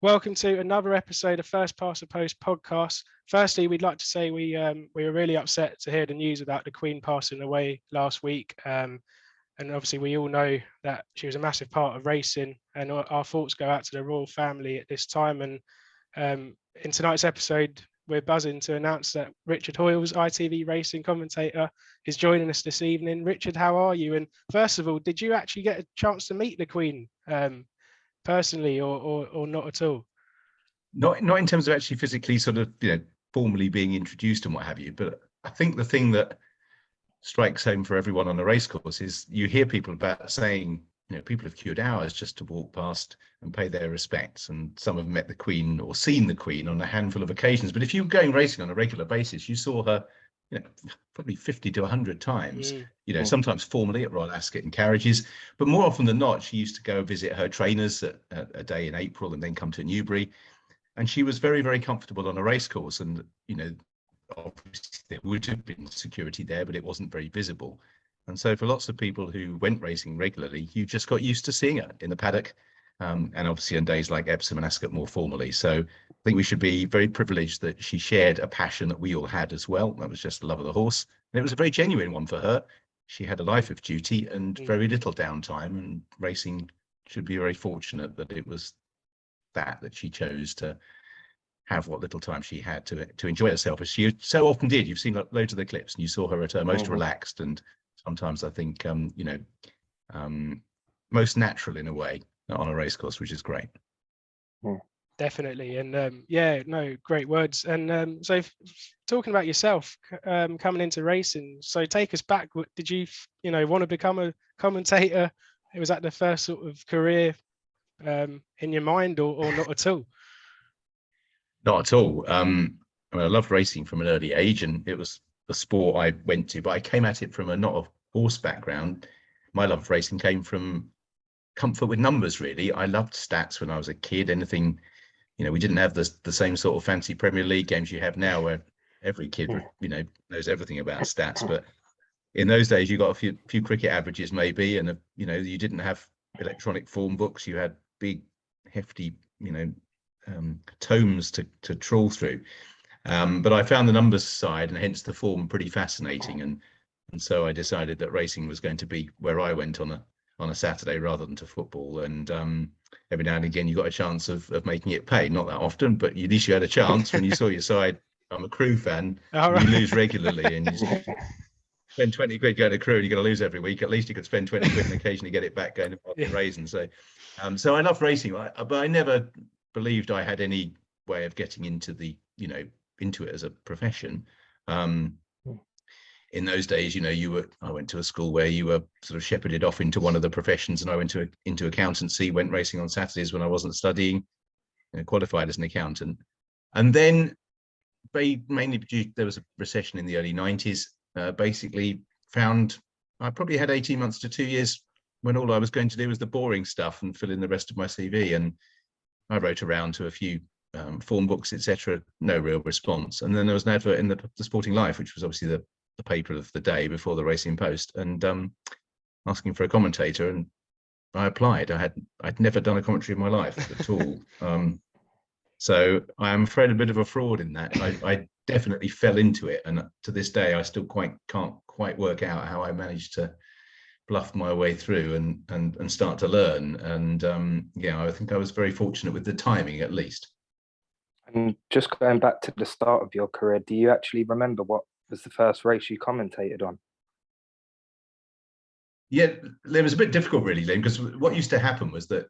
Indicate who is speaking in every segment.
Speaker 1: Welcome to another episode of First Past the Post podcast. Firstly, we'd like to say we were really upset to hear the news about the Queen passing away last week. And obviously, we all know that she was a massive part of racing, and our thoughts go out to the royal family at this time. And in tonight's episode, we're buzzing to announce that Richard Hoiles, ITV Racing commentator, is joining us this evening. Richard, how are you? And first of all, did you actually get a chance to meet the Queen personally, or not at all?
Speaker 2: Not in terms of actually physically sort of, formally being introduced and what have you. But I think the thing that strikes home for everyone on a racecourse is you hear people about saying, people have queued hours just to walk past and pay their respects. And some have met the Queen or seen the Queen on a handful of occasions. But if you were going racing on a regular basis, you saw her, probably 50 to 100 times, sometimes formally at Royal Ascot in carriages, but more often than not, she used to go visit her trainers at a day in April and then come to Newbury. And she was very, very comfortable on a racecourse. And, obviously there would have been security there, but it wasn't very visible. And so for lots of people who went racing regularly, you just got used to seeing her in the paddock. And obviously on days like Epsom and Ascot more formally. So I think we should be very privileged that she shared a passion that we all had as well. That was just the love of the horse. And it was a very genuine one for her. She had a life of duty and very little downtime, and racing should be very fortunate that it was that she chose to have what little time she had to enjoy herself, as she so often did. You've seen loads of the clips and you saw her at her most relaxed, and sometimes I think most natural in a way on a racecourse, which is great.
Speaker 1: Definitely. And great words. And so talking about yourself coming into racing, so take us back. Did you want to become a commentator? Was that the first sort of career in your mind, or not at all?
Speaker 2: Not at all. I loved racing from an early age, and it was the sport I went to, but I came at it from not a horse background. My love of racing came from comfort with numbers, really. I loved stats when I was a kid. Anything, we didn't have the same sort of fancy Premier League games you have now, where every kid, knows everything about stats. But in those days, you got a few cricket averages maybe, and you didn't have electronic form books. You had big, hefty, tomes to trawl through. But I found the numbers side, and hence the form, pretty fascinating. And so I decided that racing was going to be where I went on a Saturday rather than to football. And every now and again, you got a chance of making it pay. Not that often, but at least you had a chance when you saw your side. I'm a Crew fan. You lose regularly, and you spend 20 quid going to Crew, and you're going to lose every week. At least you could spend 20 quid and occasionally get it back going to Raisin. So I love racing, but I never believed I had any way of getting into into it as a profession. In those days, I went to a school where you were sort of shepherded off into one of the professions, and I went into accountancy, went racing on Saturdays when I wasn't studying, qualified as an accountant. And then mainly there was a recession in the early 90s, basically found I probably had 18 months to 2 years when all I was going to do was the boring stuff and fill in the rest of my CV. And I wrote around to a few form books, etc. No real response. And then there was an advert in the Sporting Life, which was obviously the paper of the day before the Racing Post, and asking for a commentator. And I applied. I'd never done a commentary in my life at all. So I am afraid a bit of a fraud in that. I definitely fell into it, and to this day I still can't quite work out how I managed to bluff my way through and start to learn. And I think I was very fortunate with the timing, at least.
Speaker 3: And just going back to the start of your career, do you actually remember what was the first race you commentated on?
Speaker 2: Yeah, it was a bit difficult really, Liam, because what used to happen was that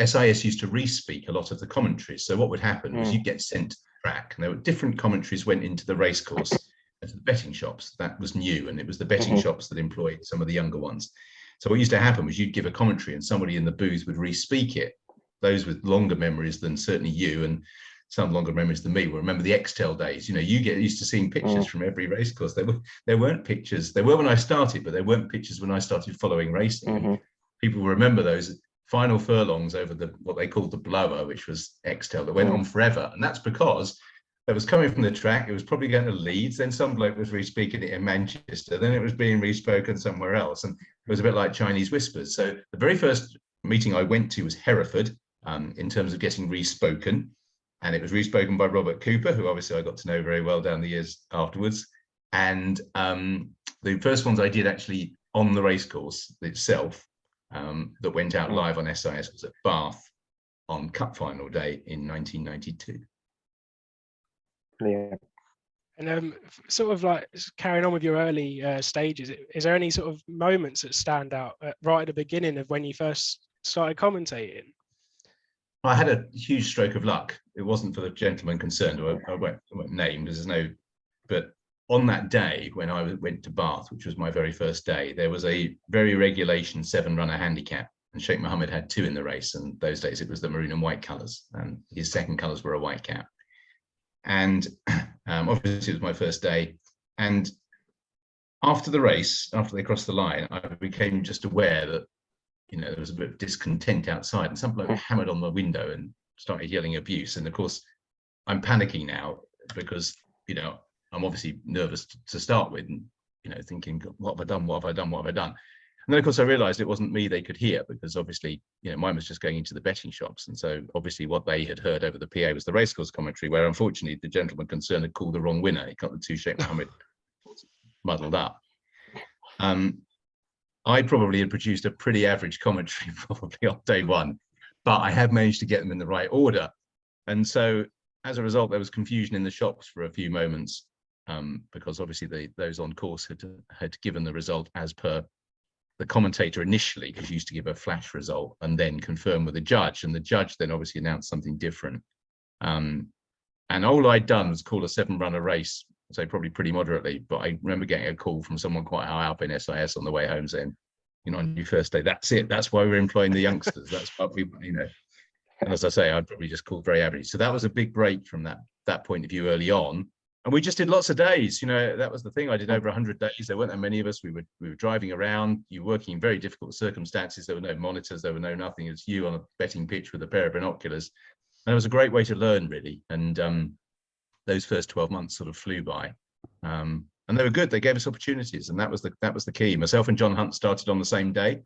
Speaker 2: SIS used to re-speak a lot of the commentaries. So what would happen was you'd get sent to the track, and there were different commentaries went into the racecourse and to the betting shops. That was new, and it was the betting shops that employed some of the younger ones. So what used to happen was you'd give a commentary and somebody in the booth would re-speak it. Those with longer memories than certainly you, and some longer memories than me, will remember the Extel days. You get used to seeing pictures from every racecourse. There weren't pictures. There were when I started, but there weren't pictures when I started following racing. People will remember those final furlongs over what they called the blower, which was Extel, that went on forever. And that's because it was coming from the track. It was probably going to Leeds. Then some bloke was re-speaking it in Manchester. Then it was being re-spoken somewhere else. And it was a bit like Chinese whispers. So the very first meeting I went to was Hereford. in terms of getting re-spoken. And it was re-spoken by Robert Cooper, who obviously I got to know very well down the years afterwards. And the first ones I did actually on the racecourse itself, that went out live on SIS, was at Bath on Cup Final Day in 1992.
Speaker 3: Yeah.
Speaker 1: And sort of like carrying on with your early stages, is there any sort of moments that stand out right at the beginning of when you first started commentating?
Speaker 2: I had a huge stroke of luck. It wasn't for the gentleman concerned. I won't name, because there's no. But on that day when I went to Bath, which was my very first day, there was a very regulation 7-runner handicap, and Sheikh Mohammed had 2 in the race. And those days it was the maroon and white colours, and his second colours were a white cap. And obviously it was my first day. And after the race, after they crossed the line, I became just aware that, you know, there was a bit of discontent outside, and some bloke hammered on the window and started yelling abuse. And of course, I'm panicking now because, you know, I'm obviously nervous to start with, and, you know, thinking, what have I done? What have I done? What have I done? And then, of course, I realized it wasn't me they could hear, because obviously, you know, mine was just going into the betting shops. And so obviously what they had heard over the PA was the racecourse commentary, where unfortunately the gentleman concerned had called the wrong winner. He got the 2 Sheikh Mohammed muddled up. I probably had produced a pretty average commentary probably on day one, but I had managed to get them in the right order. And so as a result, there was confusion in the shops for a few moments, because obviously those on course had given the result as per the commentator initially, because he used to give a flash result and then confirm with the judge. And the judge then obviously announced something different. And all I'd done was call a 7-runner race, so probably pretty moderately, but I remember getting a call from someone quite high up in SIS on the way home saying, you know, on your first day, that's it. That's why we're employing the youngsters. That's what we, you know. And as I say, I'd probably just called very average. So that was a big break from that point of view early on. And we just did lots of days. You know, that was the thing. I did over 100 days. There weren't that many of us. We were driving around. You were working in very difficult circumstances. There were no monitors. There were no nothing. It's you on a betting pitch with a pair of binoculars. And it was a great way to learn, really. And those first 12 months sort of flew by. And they were good. They gave us opportunities, and that was the key. Myself and John Hunt started on the same day,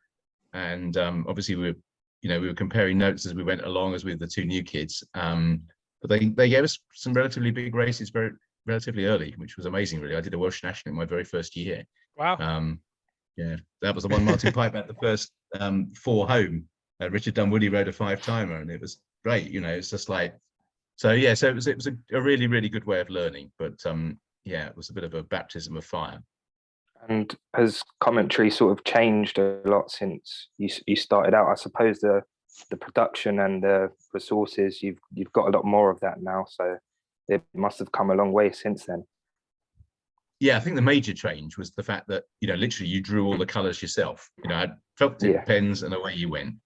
Speaker 2: and obviously we were comparing notes as we went along, as with the 2 new kids. But they gave us some relatively big races relatively early, which was amazing, really. I did a Welsh National in my very first year.
Speaker 1: Wow.
Speaker 2: Yeah, that was the one Martin Pipe at the first 4 home. Richard Dunwoody rode a 5-timer, and it was great. You know, it's just like, so yeah. So it was a really, really good way of learning. But yeah, it was a bit of a baptism of fire.
Speaker 3: And has commentary sort of changed a lot since you started out? I suppose the production and the resources, you've got a lot more of that now, so it must have come a long way since then.
Speaker 2: Yeah, I think the major change was the fact that, you know, literally you drew all the colours yourself. You know, I had felt tip pens and away you went.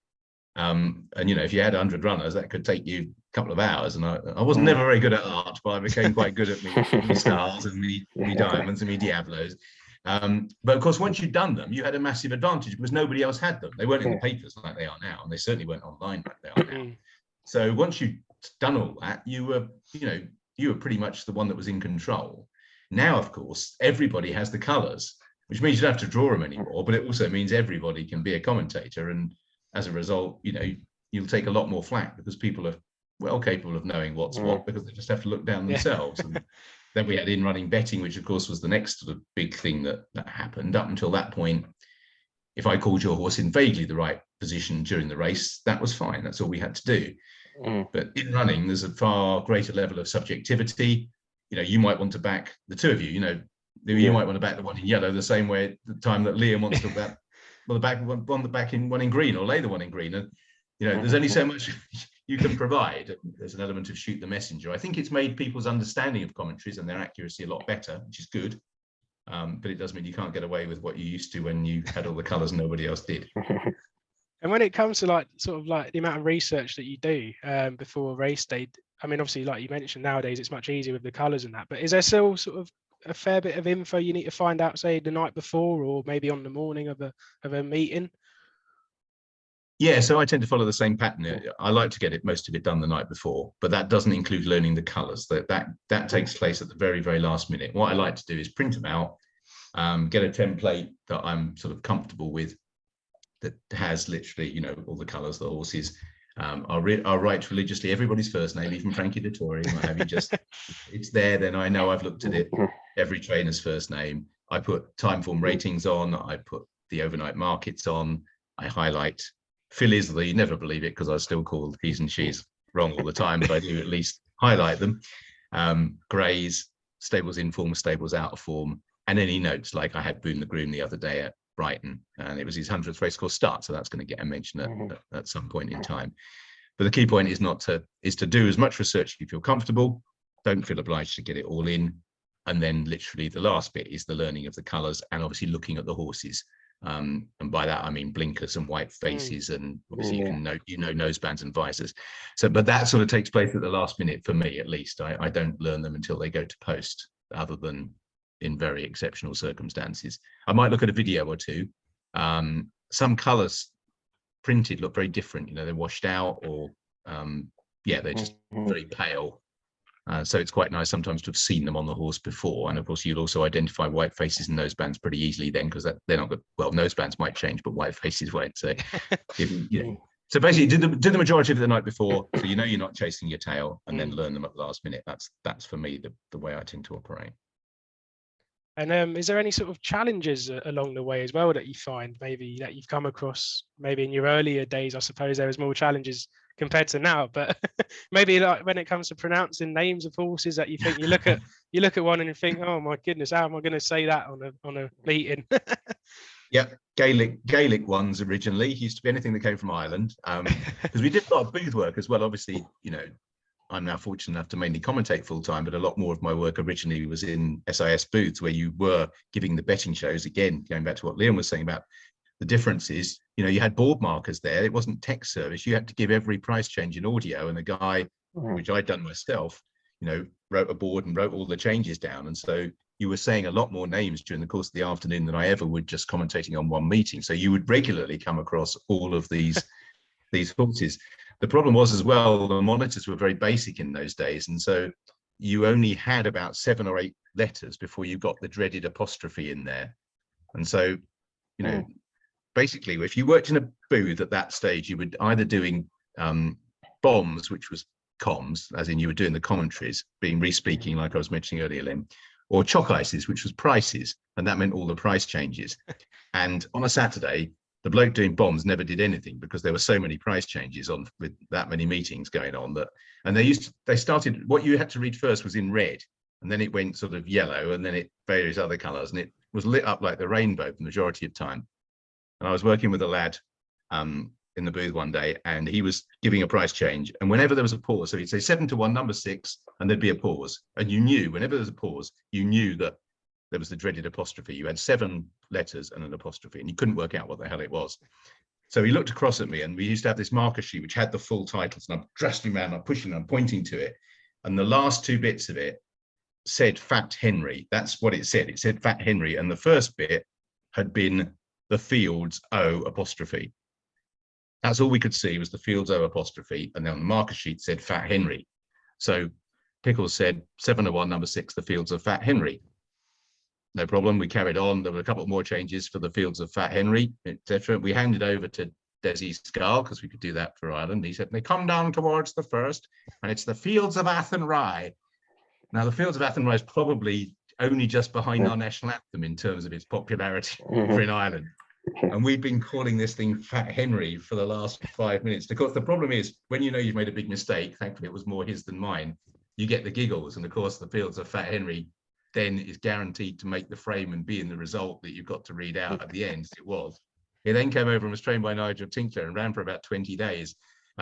Speaker 2: And, you know, if you had 100 runners, that could take you a couple of hours. And I was never very good at art, but I became quite good at me stars and me diamonds and me Diablos. But of course, once you'd done them, you had a massive advantage because nobody else had them. They weren't in the papers like they are now, and they certainly weren't online like they are now. So once you'd done all that, you were pretty much the one that was in control. Now, of course, everybody has the colours, which means you don't have to draw them anymore, but it also means everybody can be a commentator. And as a result, you know, you'll take a lot more flack because people are well capable of knowing what's what, because they just have to look down themselves. And then we had in-running betting, which of course was the next sort of big thing that happened. Up until that point, if I called your horse in vaguely the right position during the race, that was fine. That's all we had to do. But in running, there's a far greater level of subjectivity. You know, you might want to back the 2 of you. You know, you might want to back the one in yellow the same way at the time that Liam wants to back the back in one in green, or lay the one in green. And you know, there's only so much you can provide. There's an element of shoot the messenger. I think it's made people's understanding of commentaries and their accuracy a lot better, which is good. But it does mean you can't get away with what you used to when you had all the colours and nobody else did.
Speaker 1: And when it comes to like sort of like the amount of research that you do before a race day, I mean, obviously, like you mentioned, nowadays it's much easier with the colours and that. But is there still sort of a fair bit of info you need to find out, say, the night before, or maybe on the morning of a meeting?
Speaker 2: Yeah, so I tend to follow the same pattern. I like to get most of it done the night before, but that doesn't include learning the colours. That takes place at the very, very last minute. What I like to do is print them out, get a template that I'm sort of comfortable with, that has literally, you know, all the colours, the horses, I'll write religiously everybody's first name, even Frankie Dettori. What have you? Just it's there, then I know I've looked at it. Every trainer's first name. I put time form ratings on. I put the overnight markets on. I highlight fillies, although you never believe it because I still call he's and she's wrong all the time, but I do at least highlight them. Greys, stables in form, stables out of form, and any notes like I had Boone the Groom the other day at Brighton, and it was his 100th racecourse start, so that's going to get a mention at some point in time. But the key point is to do as much research as you feel comfortable. Don't feel obliged to get it all in, and then literally the last bit is the learning of the colours and obviously looking at the horses. And by that I mean blinkers and white faces, and obviously you can nosebands and visors. So, but that sort of takes place at the last minute for me, at least. I don't learn them until they go to post, other than in very exceptional circumstances. I might look at a video or two. Some colours printed look very different. You know, they're washed out, or they're just very pale. So it's quite nice sometimes to have seen them on the horse before. And of course, you'll also identify white faces and nosebands pretty easily then, because they're not good. Well, nosebands might change, but white faces won't. So, so basically, do the majority of it the night before, so you know you're not chasing your tail, and then learn them at the last minute. That's for me the way I tend to operate.
Speaker 1: And is there any sort of challenges along the way as well that you find, maybe that you've come across, maybe in your earlier days? I suppose there was more challenges compared to now, but maybe like when it comes to pronouncing names of horses, that you think you look at one and you think, oh my goodness, how am I going to say that on a meeting?
Speaker 2: Yeah, Gaelic ones originally used to be anything that came from Ireland, because we did a lot of booth work as well. Obviously, you know, I'm now fortunate enough to mainly commentate full time, but a lot more of my work originally was in SIS booths, where you were giving the betting shows. Again, going back to what Liam was saying about the differences, you know, you had board markers there. It wasn't text service. You had to give every price change in audio, and the guy, which I'd done myself, you know, wrote a board and wrote all the changes down. And so you were saying a lot more names during the course of the afternoon than I ever would just commentating on one meeting. So you would regularly come across all of these horses. The problem was as well, the monitors were very basic in those days. And so you only had about 7 or 8 letters before you got the dreaded apostrophe in there. And so, you know, basically, if you worked in a booth at that stage, you were either doing bombs, which was comms, as in you were doing the commentaries, being re-speaking like I was mentioning earlier, Lim, or chalk ices, which was prices. And that meant all the price changes. And on a Saturday, the bloke doing bombs never did anything, because there were so many price changes on with that many meetings going on. And they started, what you had to read first was in red, and then it went sort of yellow, and then it various other colors, and it was lit up like the rainbow the majority of time. And I was working with a lad in the booth one day, and he was giving a price change, and whenever there was a pause, so he'd say 7 to 1, number 6, and there'd be a pause, and you knew whenever there was a pause, you knew that there was the dreaded apostrophe. You had 7 letters and an apostrophe, and you couldn't work out what the hell it was. So he looked across at me, and we used to have this marker sheet which had the full titles, and I'm dressing around, I'm pushing, I'm pointing to it, and the last 2 bits of it said Fat Henry. That's what it said. It said Fat Henry, and the first bit had been the Fields O apostrophe. That's all we could see, was the Fields O apostrophe, and then on the marker sheet said Fat Henry. So Pickles said 7 to 1, number 6, the Fields of Fat Henry. No problem. We carried on. There were a couple more changes for the Fields of Fat Henry, etc. We handed over to Desi Scarl, because we could do that for Ireland. He said, they come down towards the first, and it's the Fields of Athenry. Now, the Fields of Athenry is probably only just behind our national anthem in terms of its popularity over in Ireland. And we've been calling this thing Fat Henry for the last 5 minutes. Of course, the problem is, when you know you've made a big mistake, thankfully it was more his than mine, you get the giggles. And of course, the Fields of Fat Henry then is guaranteed to make the frame and be in the result that you've got to read out at the end. It was. He then came over and was trained by Nigel Tinkler and ran for about 20 days,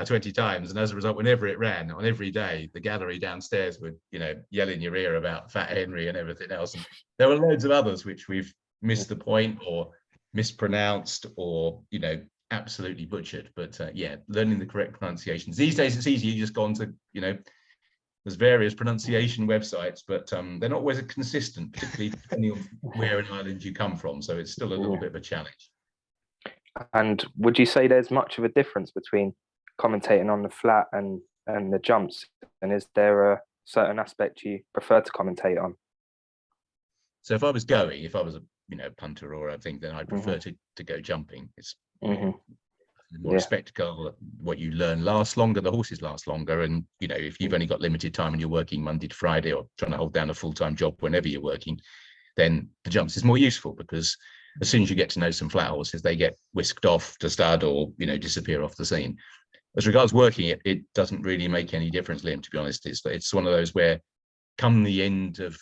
Speaker 2: 20 times. And as a result, whenever it ran, on every day, the gallery downstairs would, you know, yell in your ear about Fat Henry and everything else. And there were loads of others which we've missed the point or mispronounced or, you know, absolutely butchered. But yeah, learning the correct pronunciations. These days, it's easy. You just go on to, you know, there's various pronunciation websites, but they're not always consistent, particularly depending on where in Ireland you come from. So it's still a little bit of a challenge.
Speaker 3: And would you say there's much of a difference between commentating on the flat and the jumps? And is there a certain aspect you prefer to commentate on?
Speaker 2: So if I was a, you know, punter or a thing, then I'd prefer to go jumping. It's more a spectacle. What you learn lasts longer, the horses last longer. And, you know, if you've only got limited time and you're working Monday to Friday or trying to hold down a full-time job whenever you're working, then the jumps is more useful, because as soon as you get to know some flat horses, they get whisked off to stud or, you know, disappear off the scene. As regards working it doesn't really make any difference, Liam, to be honest. It's one of those where come the end of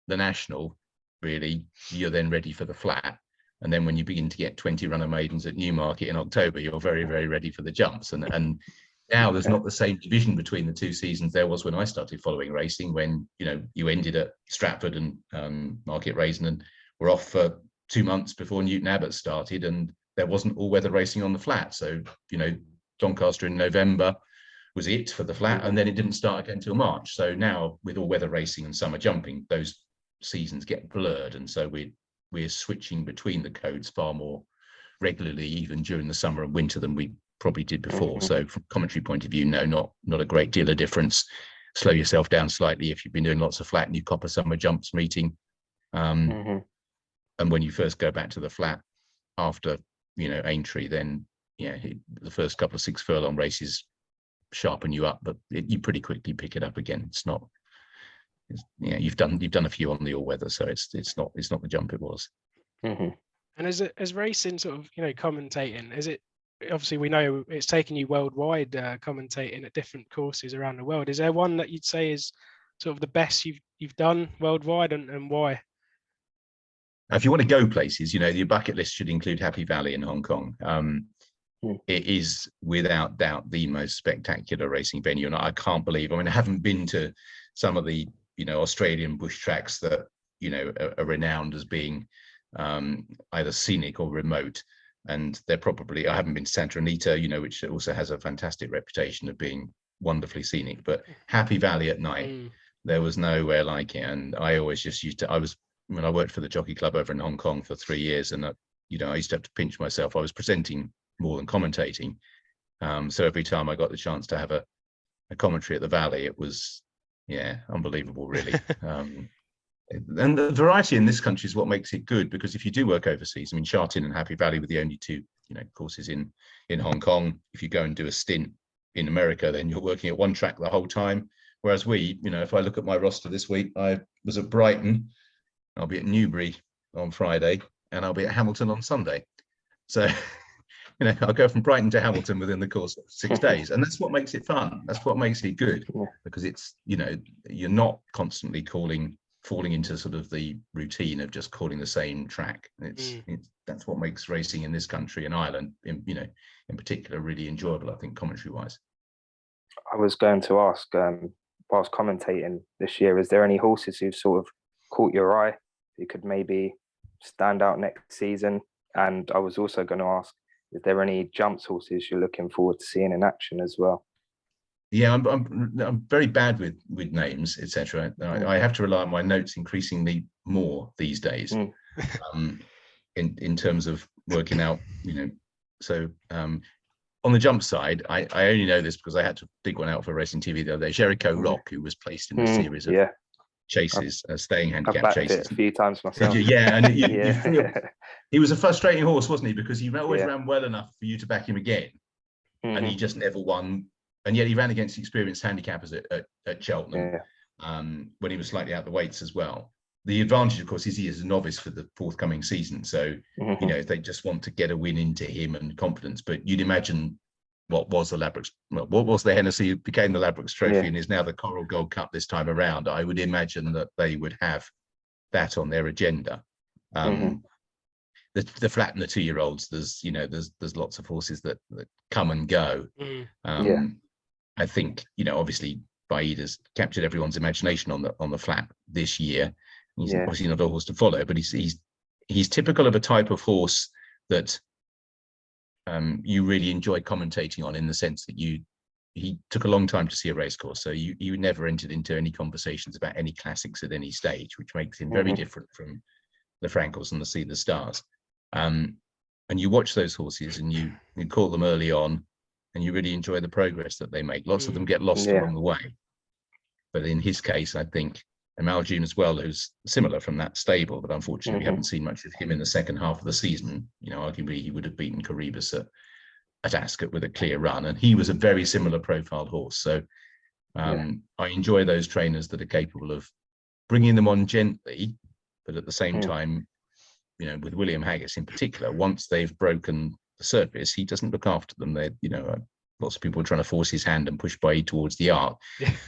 Speaker 2: the national, really, you're then ready for the flat. And then when you begin to get 20 runner maidens at Newmarket in October, you're very, very ready for the jumps. And now there's not the same division between the two seasons there was when I started following racing, when, you know, you ended at Stratford and Market Rasen and were off for 2 months before Newton Abbot started, and there wasn't all-weather racing on the flat. So, you know, Doncaster in November was it for the flat, and then it didn't start again until March. So now with all-weather racing and summer jumping, those seasons get blurred, and so we're switching between the codes far more regularly, even during the summer and winter, than we probably did before. So from a commentary point of view, no, not a great deal of difference. Slow yourself down slightly if you've been doing lots of flat and you cop a summer jumps meeting. And when you first go back to the flat after, you know, Aintree, then yeah, the first couple of 6 furlong races sharpen you up, but you pretty quickly pick it up again. You've done a few on the all weather, so it's not the jump it was.
Speaker 1: And as racing sort of, you know, commentating, is it, obviously we know it's taken you worldwide, commentating at different courses around the world. Is there one that you'd say is sort of the best you've done worldwide, and why?
Speaker 2: If you want to go places, you know, your bucket list should include Happy Valley in Hong Kong. It is without doubt the most spectacular racing venue, and I can't believe, I mean, I haven't been to some of the, you know, Australian bush tracks that, you know, are renowned as being either scenic or remote, and they're probably, I haven't been to Santa Anita, you know, which also has a fantastic reputation of being wonderfully scenic, but Happy Valley at night, there was nowhere like it. And I always just used to, when I worked for the Jockey Club over in Hong Kong for 3 years, and you know, I used to have to pinch myself. I was presenting more than commentating, so every time I got the chance to have a commentary at the Valley, it was, yeah, unbelievable, really. And the variety in this country is what makes it good, because if you do work overseas, I mean, Sha Tin and Happy Valley were the only two, you know, courses in Hong Kong. If you go and do a stint in America, then you're working at one track the whole time. Whereas we, you know, if I look at my roster this week, I was at Brighton, I'll be at Newbury on Friday, and I'll be at Hamilton on Sunday. So, you know, I'll go from Brighton to Hamilton within the course of 6 days. And that's what makes it fun. That's what makes it good, because it's, you know, you're not constantly falling into sort of the routine of just calling the same track. That's what makes racing in this country and Ireland, you know, in particular, really enjoyable, I think, commentary wise.
Speaker 3: I was going to ask, whilst commentating this year, is there any horses who've sort of caught your eye who could maybe stand out next season? And I was also going to ask, is there any jumps horses you're looking forward to seeing in action as well?
Speaker 2: Yeah, I'm very bad with names, etc. I have to rely on my notes increasingly more these days, in terms of working out, you know. So on the jump side, I only know this because I had to dig one out for Racing TV the other day. Jericho Rock, who was placed in the series of chases, staying handicap chases,
Speaker 3: it a few times myself.
Speaker 2: Yeah, and you feel, he was a frustrating horse, wasn't he? Because he always ran well enough for you to back him again, and he just never won. And yet he ran against experienced handicappers at Cheltenham, when he was slightly out the weights as well. The advantage, of course, is he is a novice for the forthcoming season. So, you know, they just want to get a win into him and confidence. But you'd imagine what was the Hennessy, became the Ladbrokes Trophy and is now the Coral Gold Cup this time around. I would imagine that they would have that on their agenda. The flat and the 2-year-olds, there's lots of horses that come and go. I think, you know, obviously Baida's captured everyone's imagination on the flat this year. He's obviously not a horse to follow, but he's typical of a type of horse that you really enjoy commentating on, in the sense that he took a long time to see a racecourse, so you never entered into any conversations about any classics at any stage, which makes him very different from the Frankels and the Sea the Stars. And you watch those horses and you call them early on, and you really enjoy the progress that they make. Lots of them get lost along the way, but in his case, I think Amal June as well, who's similar from that stable, but unfortunately we haven't seen much of him in the second half of the season. You know, arguably he would have beaten Caribus at Ascot with a clear run, and he was a very similar profiled horse. So I enjoy those trainers that are capable of bringing them on gently, but at the same time, you know, with William Haggis in particular, once they've broken the surface, he doesn't look after them. They, you know, lots of people are trying to force his hand and push Baid towards the arc,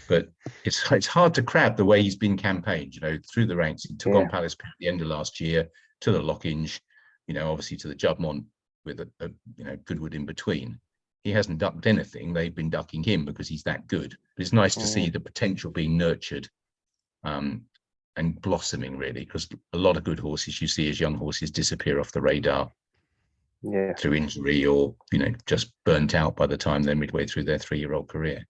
Speaker 2: but it's hard to crab the way he's been campaigned. You know, through the ranks, he took on Palace at the end of last year, to the Lockinge, you know, obviously to the Juddmonte with a you know, Goodwood in between. He hasn't ducked anything. They've been ducking him because he's that good. But it's nice to see the potential being nurtured and blossoming, really, because a lot of good horses you see as young horses disappear off the radar through injury or, you know, just burnt out by the time they're midway through their 3-year-old career.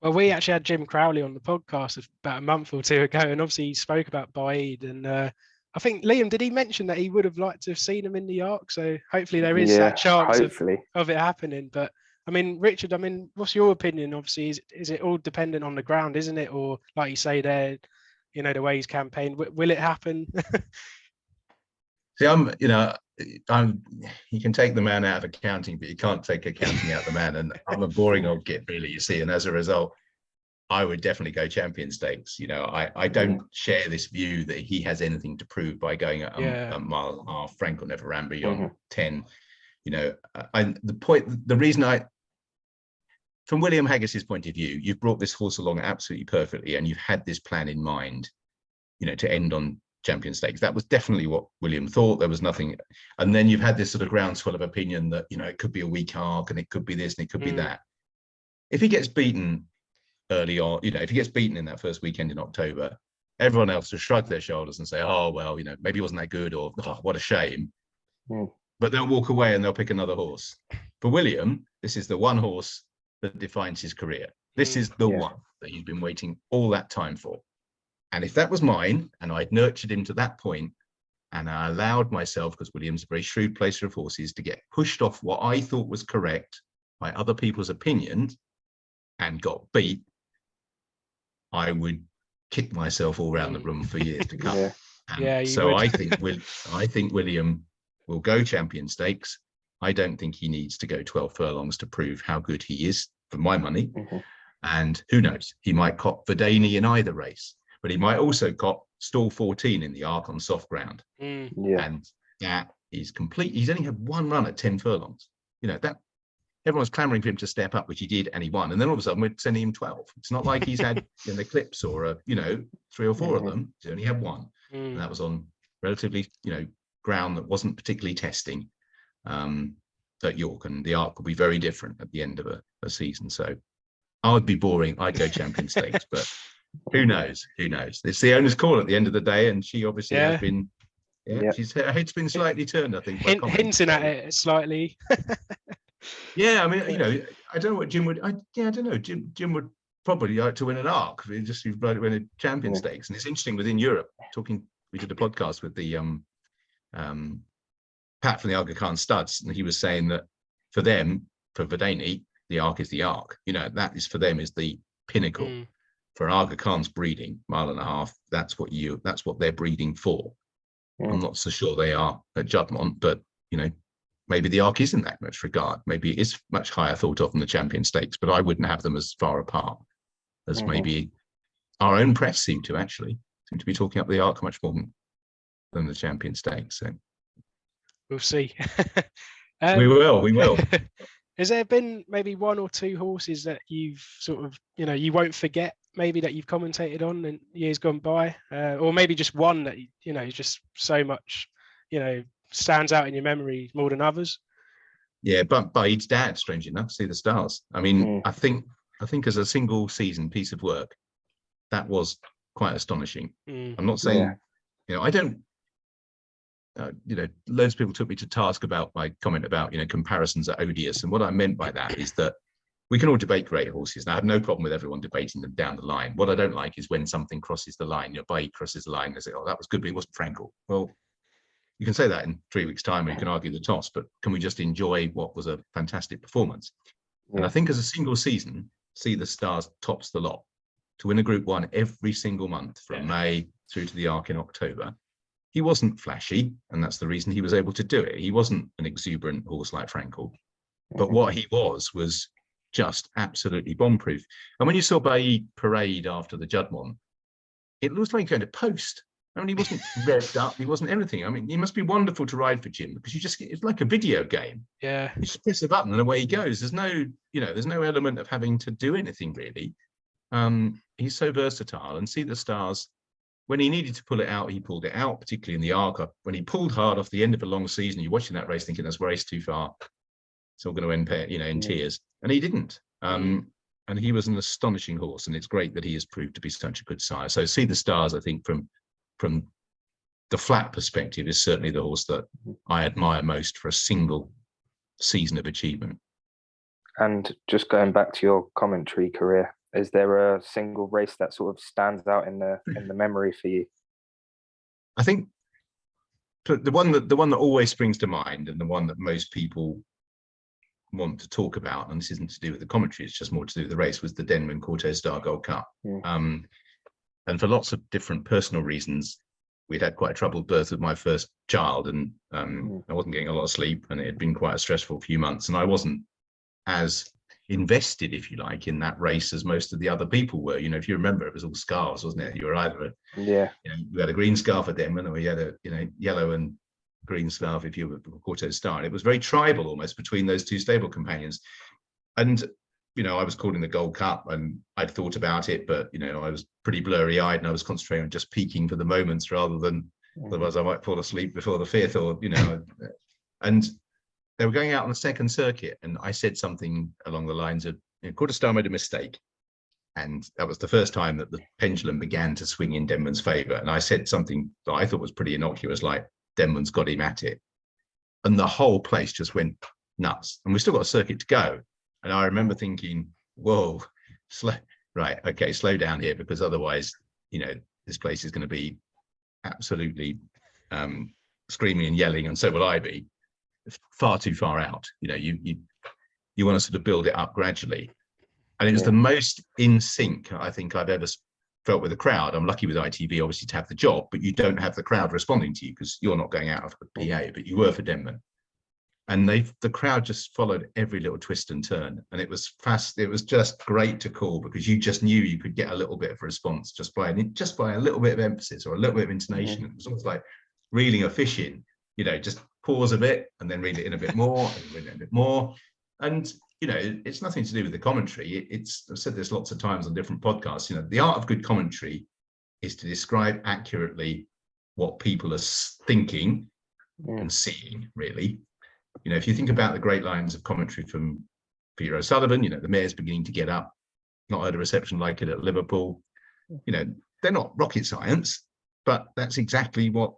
Speaker 1: Well, we actually had Jim Crowley on the podcast about a month or two ago, and obviously he spoke about Baid, and I think, Liam, did he mention that he would have liked to have seen him in the Arc? So hopefully there is that chance of it happening. But I mean, Richard, I mean, what's your opinion? Obviously, is it all dependent on the ground, isn't it? Or like you say there, you know, the way he's campaigned, will it happen?
Speaker 2: See, you can take the man out of accounting, but you can't take accounting out of the man. And I'm a boring old git, really, you see. And as a result, I would definitely go Champion Stakes. You know, I don't share this view that he has anything to prove by going at a mile and a half. Frank will never ran beyond 10. You know, the reason from William Haggis's point of view, you've brought this horse along absolutely perfectly, and you've had this plan in mind, you know, to end on Champion Stakes. That was definitely what William thought. There was nothing, and then you've had this sort of groundswell of opinion that, you know, it could be a weak arc and it could be this and it could be that. If he gets beaten early on, you know, if he gets beaten in that first weekend in October, everyone else will shrug their shoulders and say, oh, well, you know, maybe he wasn't that good, or oh, what a shame. But they'll walk away and they'll pick another horse. For William, this is the one horse that defines his career. This is the one that he's been waiting all that time for. And if that was mine, and I'd nurtured him to that point, and I allowed myself, because William's a very shrewd placer of horses, to get pushed off what I thought was correct by other people's opinions and got beat, I would kick myself all around the room for years to come. So I think William will go Champion Stakes. I don't think he needs to go 12 furlongs to prove how good he is, for my money. And who knows, he might cop Verdani in either race, but he might also cop stall 14 in the Arc on soft ground. And that is complete. He's only had one run at 10 furlongs. You know, that everyone's clamoring for him to step up, which he did, and he won. And then all of a sudden we're sending him 12. It's not like he's had an eclipse or you know, 3 or 4 of them. He's only had one. And that was on relatively, you know, ground that wasn't particularly testing at York, and the Arc will be very different at the end of a season. So I would be boring. I'd go Champion Stakes, but who knows? Who knows? It's the owner's call at the end of the day, and she obviously has been. Her head's been slightly turned, I think.
Speaker 1: Hinting at it slightly.
Speaker 2: I mean, you know, I don't know what Jim would. I don't know. Jim would probably like to win an Arc. Just win a Champion Stakes, and it's interesting within Europe. We did a podcast with the Pat from the Aga Khan Studs, and he was saying that for them, for Verdani, the Arc is the Arc. You know, that is for them is the pinnacle. For Aga Khan's breeding, mile and a half, that's what they're breeding for. I'm not so sure they are at Juddmonte, but you know, maybe the Arc isn't that much regard. Maybe it is much higher thought of than the Champion Stakes, but I wouldn't have them as far apart as maybe our own press seem to be talking up the Arc much more than the Champion Stakes. So
Speaker 1: we'll see.
Speaker 2: We will.
Speaker 1: Has there been maybe 1 or 2 horses that you've sort of, you know, you won't forget, maybe that you've commentated on in years gone by, or maybe just one that, you know, just so much, you know, stands out in your memory more than others?
Speaker 2: Yeah, but Baid's dad, strangely enough, See the Stars. I mean, I think as a single season piece of work, that was quite astonishing. I'm not saying, you know, I don't. You know, loads of people took me to task about my comment about, you know, comparisons are odious. And what I meant by that is that we can all debate great horses. And I have no problem with everyone debating them down the line. What I don't like is when something crosses the line, you know, Baid crosses the line, they say, oh, that was good, but it wasn't Frankel. Well, you can say that in 3 weeks' time, or you can argue the toss, but can we just enjoy what was a fantastic performance? And I think as a single season, See the Stars tops the lot. To win a Group 1 every single month from May through to the Arc in October. He wasn't flashy, and that's the reason he was able to do it. He wasn't an exuberant horse like Frankel, but what he was just absolutely bomb-proof. And when you saw Bailly parade after the Juddmonte, it looks like going to post. I mean, he wasn't revved up, he wasn't anything. I mean, it must be wonderful to ride for Jim, because it's like a video game.
Speaker 1: Yeah.
Speaker 2: You just press a button and away he goes. There's no element of having to do anything really. He's so versatile, and see the stars. When he needed to pull it out, he pulled it out, particularly in the Arc. When he pulled hard off the end of a long season, you're watching that race thinking that's race too far. It's all going to end, in tears. And he didn't. And he was an astonishing horse, and it's great that he has proved to be such a good sire. So see the stars, I think, from the flat perspective, is certainly the horse that I admire most for a single season of achievement.
Speaker 3: And just going back to your commentary career, is there a single race that sort of stands out in the memory for you?
Speaker 2: I think the one that always springs to mind, and the one that most people want to talk about, and this isn't to do with the commentary, it's just more to do with the race, was the Denman Cortez Star Gold Cup. And for lots of different personal reasons, we'd had quite a troubled birth with my first child, and I wasn't getting a lot of sleep, and it had been quite a stressful few months, and I wasn't as invested, if you like, in that race as most of the other people were. If you remember, it was all scarves, wasn't it? You were either you had a green scarf at Denman, or you had a yellow and green scarf if you were Cortez Star. And it was very tribal almost between those two stable companions. And I was calling the Gold Cup, and I'd thought about it, but I was pretty blurry-eyed, and I was concentrating on just peaking for the moments rather than otherwise I might fall asleep before the fifth, or and they were going out on the second circuit, and I said something along the lines of, Cortez Star made a mistake. And that was the first time that the pendulum began to swing in Denman's favour. And I said something that I thought was pretty innocuous, like, Denman's got him at it. And the whole place just went nuts. And we've still got a circuit to go. And I remember thinking, whoa, slow down here, because otherwise, this place is going to be absolutely screaming and yelling, and so will I be. Far too far out. You want to sort of build it up gradually. And it was the most in sync I think I've ever felt with a crowd. I'm lucky with ITV, obviously, to have the job, but you don't have the crowd responding to you because you're not going out of the PA, but you were for Denman. And the crowd just followed every little twist and turn. And it was fast. It was just great to call, because you just knew you could get a little bit of response just by a little bit of emphasis or a little bit of intonation. It was almost like reeling a fish in, just pause a bit and then reel it in a bit more and reel it in a bit more. And it's nothing to do with the commentary. I've said this lots of times on different podcasts. The art of good commentary is to describe accurately what people are thinking and seeing, really. If you think about the great lines of commentary from Peter O'Sullivan, the mayor's beginning to get up, not heard a reception like it at Liverpool. They're not rocket science, but that's exactly what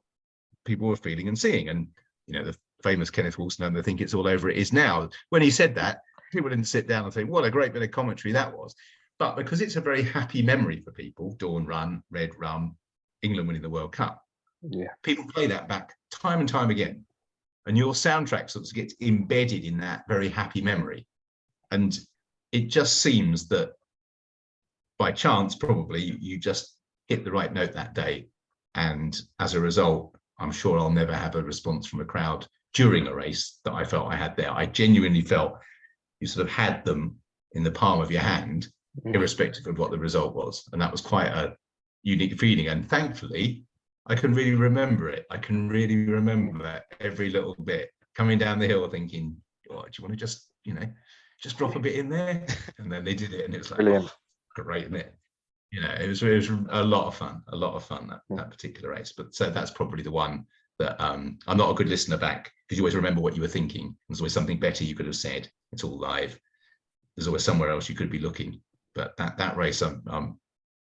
Speaker 2: people were feeling and seeing. And the famous Kenneth Wolstenholme, I think it's all over it is now. When he said that, people didn't sit down and think, what a great bit of commentary that was. But because it's a very happy memory for people, Dawn Run, Red Rum, England winning the World Cup, people play that back time and time again. And your soundtrack sort of gets embedded in that very happy memory. And it just seems that by chance, probably, you just hit the right note that day. And as a result, I'm sure I'll never have a response from a crowd during a race that I felt I had there. I genuinely felt you sort of had them in the palm of your hand, irrespective of what the result was. And that was quite a unique feeling. And thankfully, I can really remember it. I can really remember every little bit, coming down the hill thinking, oh, do you want to just drop a bit in there? And then they did it, and it was like, brilliant. Oh, great, isn't it? It was a lot of fun, that particular race. But so that's probably the one that I'm not a good listener back, because you always remember what you were thinking. There's always something better you could have said. It's all live. There's always somewhere else you could be looking. But that race I'm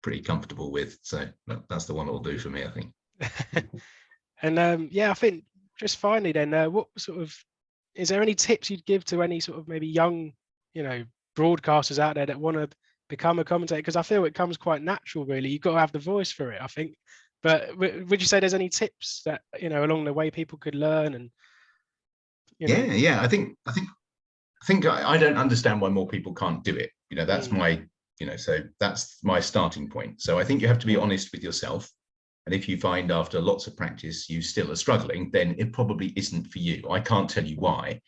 Speaker 2: pretty comfortable with. So that's the one that'll do for me, I think.
Speaker 1: And I think just finally then, what sort of, is there any tips you'd give to any sort of maybe young, broadcasters out there that want to become a commentator? Because I feel it comes quite natural, really. You've got to have the voice for it, I think. But would you say there's any tips that, along the way people could learn? And
Speaker 2: I think I don't understand why more people can't do it. That's my, so that's my starting point. So I think you have to be honest with yourself. And if you find after lots of practice you still are struggling, then it probably isn't for you. I can't tell you why.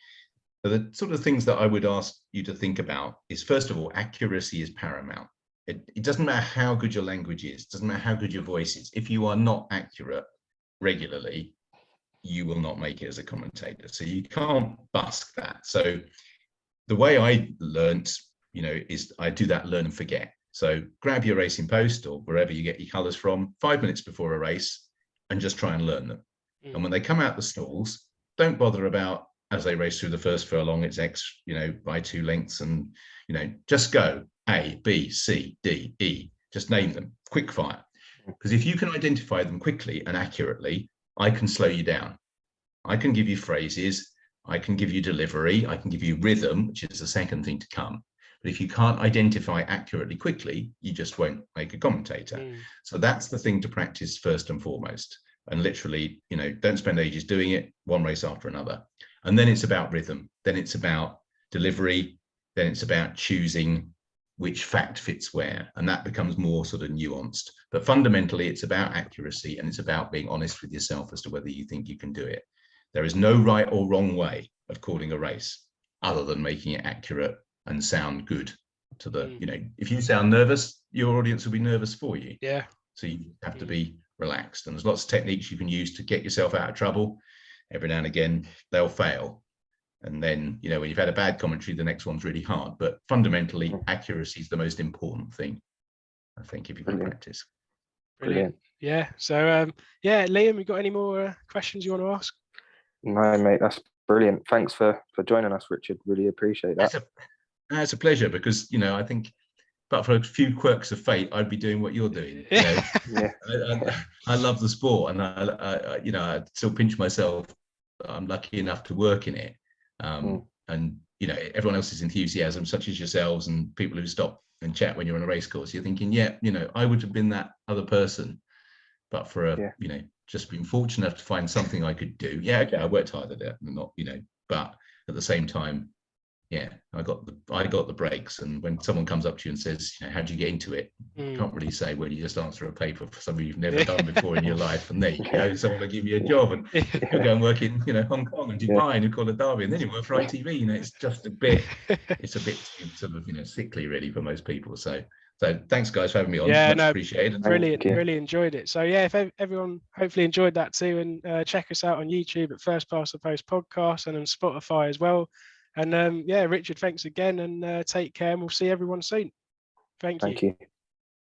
Speaker 2: So the sort of things that I would ask you to think about is, first of all, accuracy is paramount. It doesn't matter how good your language is, it doesn't matter how good your voice is. If you are not accurate regularly, you will not make it as a commentator. So you can't busk that. So the way I learnt, is I do that learn and forget. So grab your racing post or wherever you get your colours from 5 minutes before a race and just try and learn them. And when they come out the stalls, don't bother about, as they race through the first furlong, it's X, by 2 lengths, and, just go A, B, C, D, E, just name them, quick fire. Because if you can identify them quickly and accurately, I can slow you down. I can give you phrases, I can give you delivery, I can give you rhythm, which is the second thing to come. But if you can't identify accurately quickly, you just won't make a commentator. So that's the thing to practice first and foremost. And literally, don't spend ages doing it, one race after another. And then it's about rhythm. Then it's about delivery. Then it's about choosing which fact fits where. And that becomes more sort of nuanced. But fundamentally, it's about accuracy, and it's about being honest with yourself as to whether you think you can do it. There is no right or wrong way of calling a race other than making it accurate and sound good to the, if you sound nervous, your audience will be nervous for you.
Speaker 1: Yeah.
Speaker 2: So you have to be relaxed. And there's lots of techniques you can use to get yourself out of trouble. Every now and again, they'll fail. And then, when you've had a bad commentary, the next one's really hard. But fundamentally, accuracy is the most important thing, I think, if you can practice.
Speaker 1: Brilliant. Yeah. So, Liam, you got any more questions you want to ask?
Speaker 3: No, mate, that's brilliant. Thanks for joining us, Richard. Really appreciate that.
Speaker 2: That's a pleasure, because, I think, but for a few quirks of fate, I'd be doing what you're doing.
Speaker 3: Yeah.
Speaker 2: I love the sport, and I still pinch myself. I'm lucky enough to work in it, and everyone else's enthusiasm, such as yourselves and people who stop and chat when you're on a race course. You're thinking, I would have been that other person, but for just being fortunate enough to find something I could do. Yeah, okay, I worked hard at it, not but at the same time, I got the breaks. And when someone comes up to you and says, how'd you get into it? You can't really say, well, you just answer a paper for something you've never done before in your life, and there you go, someone will give you a job, and you'll go and work in Hong Kong and Dubai and you call it Derby, and then you work for ITV. It's just a bit sort of sickly really for most people. So thanks guys for having me on. Much appreciated.
Speaker 1: Brilliant. Really enjoyed it. So if everyone hopefully enjoyed that too, and check us out on YouTube at First Past the Post Podcast, and on Spotify as well. And Richard, thanks again, and take care, and we'll see everyone soon. Thank you.